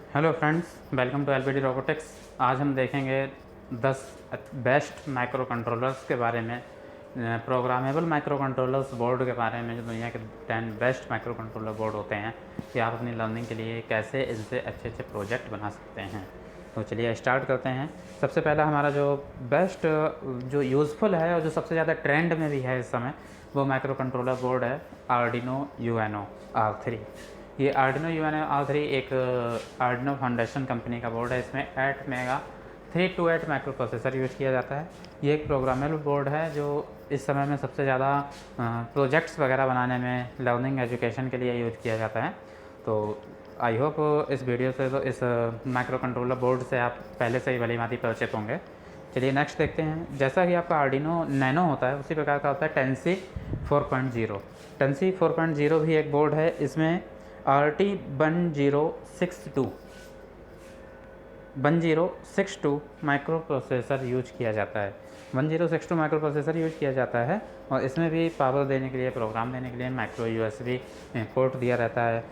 Hello friends, welcome to LBD robotics. आज हम देखेंगे 10 बेस्ट माइक्रो कंट्रोलर्स के बारे में, प्रोग्रामेबल माइक्रो कंट्रोलर्स बोर्ड के बारे में, जो दुनिया के 10 बेस्ट माइक्रो कंट्रोलर बोर्ड होते हैं कि आप अपनी लर्निंग के लिए कैसे इनसे अच्छे अच्छे प्रोजेक्ट बना सकते हैं। तो चलिए स्टार्ट करते हैं। सबसे पहला हमारा जो बेस्ट, जो यूज़फुल है और जो सबसे ज़्यादा ट्रेंड में भी है इस समय, वो माइक्रो कंट्रोलर बोर्ड है आर्डिनो यूएनओ R3। ये आर्डिनो यूएनओ R3 एक आर्डिनो फाउंडेशन कंपनी का बोर्ड है। इसमें 8 मेगा 328 माइक्रो प्रोसेसर यूज़ किया जाता है। ये एक प्रोग्रामेबल बोर्ड है जो इस समय में सबसे ज़्यादा प्रोजेक्ट्स वगैरह बनाने में, लर्निंग एजुकेशन के लिए यूज़ किया जाता है। तो आई होप इस वीडियो से, तो इस माइक्रो कंट्रोलर बोर्ड से आप पहले से ही भली भांति परिचित होंगे। चलिए नेक्स्ट देखते हैं। जैसा कि आपका आर्डिनो नैनो होता है, उसी प्रकार का होता है टेंसी 4.0। टेंसी 4.0 भी एक बोर्ड है। इसमें RT1062 माइक्रो प्रोसेसर यूज किया जाता है। 1062 माइक्रो प्रोसेसर यूज किया जाता है और इसमें भी पावर देने के लिए, प्रोग्राम देने के लिए माइक्रो USB पोर्ट दिया रहता है।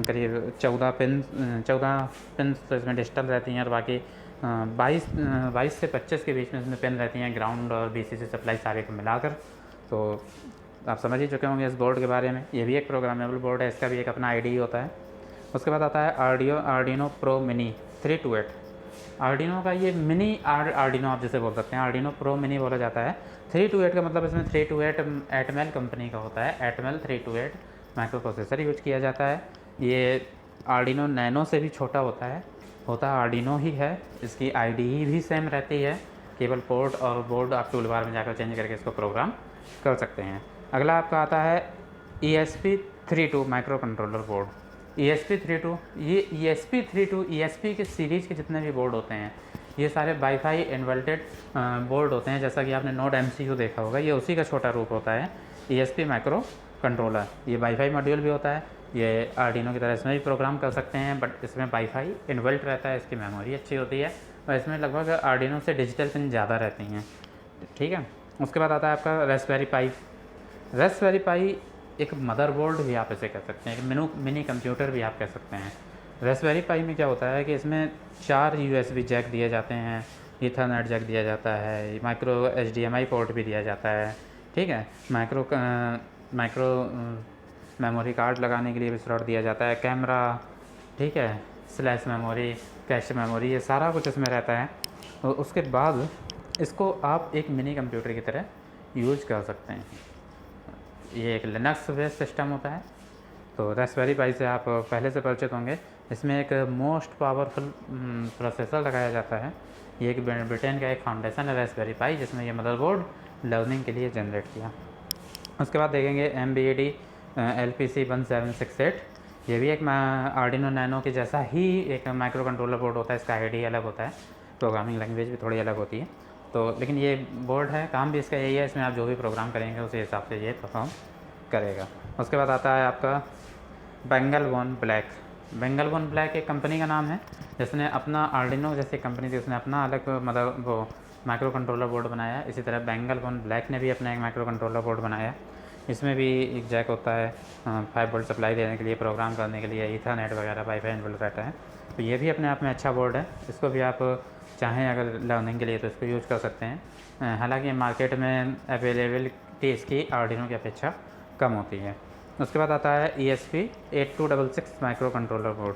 करीब 14 पिन तो इसमें डिजिटल रहती हैं और बाकी 22 से 25 के बीच में इसमें पिन रहती हैं, ग्राउंड और BCC सप्लाई सारे को मिलाकर। तो आप समझ ही चुके होंगे इस बोर्ड के बारे में। ये भी एक प्रोग्रामेबल बोर्ड है, इसका भी एक अपना IDE होता है। उसके बाद आता है आर्डिनो प्रो मिनी 328। आर्डिनो का ये मिनी आर्डिनो आप जैसे बोल सकते हैं, आर्डिनो प्रो मिनी बोला जाता है। 328 का मतलब इसमें 328 एटमेल कंपनी का होता है। एटमेल 328 माइक्रो प्रोसेसर यूज किया जाता है। ये आर्डिनो नैनो से भी छोटा होता आर्डिनो ही है। इसकी IDE भी सेम रहती है, केवल पोर्ट और बोर्ड आप टूल बार में जाकर चेंज करके इसको प्रोग्राम कर सकते हैं। अगला आपका आता है ESP32 micro controller board. ESP32, ये ESP32 ESP के सीरीज़ के जितने भी बोर्ड होते हैं, ये सारे वाईफाई इन्वर्टेड बोर्ड होते हैं। जैसा कि आपने नोड MCU देखा होगा, ये उसी का छोटा रूप होता है ESP माइक्रो कंट्रोलर। ये वाईफाई मॉड्यूल भी होता है। ये आर्डिनो की तरह इसमें भी प्रोग्राम कर सकते हैं, बट इसमें वाईफाई इन्वर्ट रहता है, इसकी मेमोरी अच्छी होती है और इसमें लगभग आर्डिनो से डिजिटल पिन ज़्यादा रहती हैं। ठीक है। उसके बाद आता है आपका रास्पबेरी पाई एक मदरबोर्ड भी आप इसे कह सकते हैं, एक मिनी कंप्यूटर भी आप कह सकते हैं। रास्पबेरी पाई में क्या होता है कि इसमें 4 USB जैक दिए जाते हैं, ईथरनेट जैक दिया जाता है, माइक्रो HDMI पोर्ट भी दिया जाता है। ठीक है। माइक्रो मेमोरी कार्ड लगाने के लिए भी स्लॉट दिया जाता है, कैमरा, ठीक है, स्लैश मेमोरी, कैश मेमोरी, ये सारा कुछ इसमें रहता है। और उसके बाद इसको आप एक मिनी कंप्यूटर की तरह यूज कर सकते हैं। ये एक लिनक्स बेस्ड सिस्टम होता है। तो रास्पबेरी पाई से आप पहले से परिचित होंगे। इसमें एक मोस्ट पावरफुल प्रोसेसर लगाया जाता है। ये एक ब्रिटेन का एक फाउंडेशन है रास्पबेरी पाई, जिसमें ये मदरबोर्ड लर्निंग के लिए जनरेट किया। उसके बाद देखेंगे MBED LPC1768। ये भी एक आर्डिनो नैनो के जैसा ही एक माइक्रो कंट्रोलर बोर्ड होता है। इसका IDE अलग होता है, प्रोग्रामिंग लैंग्वेज भी थोड़ी अलग होती है। तो लेकिन ये बोर्ड है, काम भी इसका यही है। इसमें आप जो भी प्रोग्राम करेंगे उसी हिसाब से ये परफॉर्म करेगा। उसके बाद आता है आपका बेंगल वन ब्लैक एक कंपनी का नाम है, जिसने अपना आर्डिनो जैसी कंपनी थी, उसने अपना अलग वो माइक्रो कंट्रोलर बोर्ड बनाया। इसी तरह बेंगल वन ब्लैक ने भी अपना एक माइक्रो कंट्रोलर बोर्ड बनाया। इसमें भी एक जैक होता है 5 वोल्ट सप्लाई देने के लिए, प्रोग्राम करने के लिए, ईथरनेट वगैरह वाईफाई इन्वॉल्व रहता है। तो ये भी अपने आप में अच्छा बोर्ड है। इसको भी आप चाहें अगर लर्निंग के लिए तो इसको यूज़ कर सकते हैं। हालांकि मार्केट में अवेलेबिलिटी इसकी आर्डिनो की अपेक्षा कम होती है। उसके बाद आता है ESP8266 माइक्रो कंट्रोलर बोर्ड।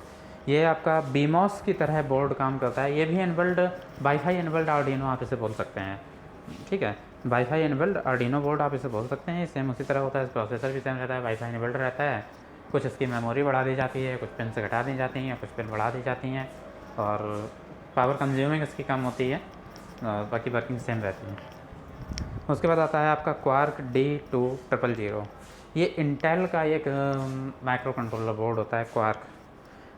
ये आपका बीमॉस की तरह बोर्ड काम करता है। ये भी इनबिल्ड वाईफाई इनबिल्ड आर्डिनो आप इसे बोल सकते हैं। ठीक है, वाईफाई इनबिल्ड आर्डिनो बोर्ड आप इसे बोल सकते हैं। सेम उसी तरह होता है, प्रोसेसर भी सेम रहता है, वाईफाई इनबिल्ड रहता है। कुछ इसकी मेमोरी बढ़ा दी जाती है, कुछ पिन से घटा दी जाती हैं, कुछ पिन बढ़ा दी जाती हैं और पावर कंज्यूमिंग इसकी कम होती है, बाकी वर्किंग सेम रहती है। उसके बाद आता है आपका क्वार्क D2000। ये इंटेल का एक माइक्रो कंट्रोलर बोर्ड होता है, क्वार्क।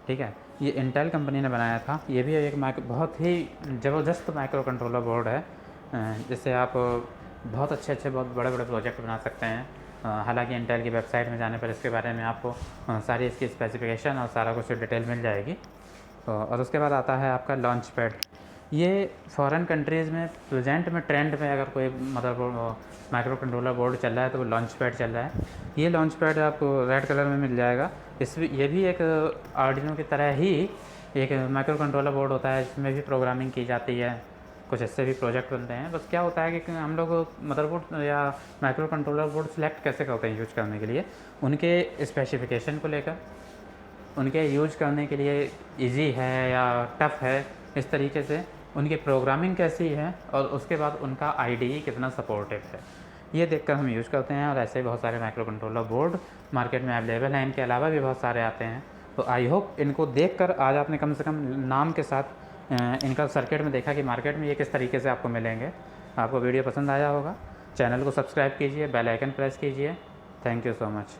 ठीक है, ये इंटेल कंपनी ने बनाया था। ये भी एक बहुत ही ज़बरदस्त माइक्रो कंट्रोलर बोर्ड है, जिससे आप बहुत अच्छे बहुत बड़े प्रोजेक्ट बना सकते हैं। हालांकि इंटेल की वेबसाइट में जाने पर इसके बारे में आपको सारी इसकी स्पेसिफिकेशन और सारा कुछ डिटेल मिल जाएगी। और उसके बाद आता है आपका लॉन्च पैड। ये फॉरेन कंट्रीज़ में प्रेजेंट में ट्रेंड में अगर कोई मदरबोर्ड माइक्रो कंट्रोलर बोर्ड चल रहा है तो वो लॉन्च पैड चल रहा है। ये लॉन्च पैड आपको रेड कलर में मिल जाएगा। ये भी एक आर्डिनो की तरह ही एक माइक्रो कंट्रोलर बोर्ड होता है जिसमें भी प्रोग्रामिंग की जाती है, कुछ इससे भी प्रोजेक्ट बनते हैं। बस क्या होता है कि हम लोग मदरबोर्ड या माइक्रो कंट्रोलर बोर्ड सेलेक्ट कैसे करते हैं यूज करने के लिए, उनके स्पेसिफिकेशन को लेकर, उनके यूज करने के लिए इजी है या टफ़ है, इस तरीके से उनकी प्रोग्रामिंग कैसी है और उसके बाद उनका आईडीई कितना सपोर्टिव है, ये देखकर हम यूज़ करते हैं। और ऐसे बहुत सारे माइक्रो कंट्रोलर बोर्ड मार्केट में अवेलेबल हैं, इनके अलावा भी बहुत सारे आते हैं। तो आई होप इनको देखकर आज आपने कम से कम नाम के साथ इनका सर्किट में देखा कि मार्केट में ये किस तरीके से आपको मिलेंगे। आपको वीडियो पसंद आया होगा, चैनल को सब्सक्राइब कीजिए, बेल आइकन प्रेस कीजिए। Thank you so much.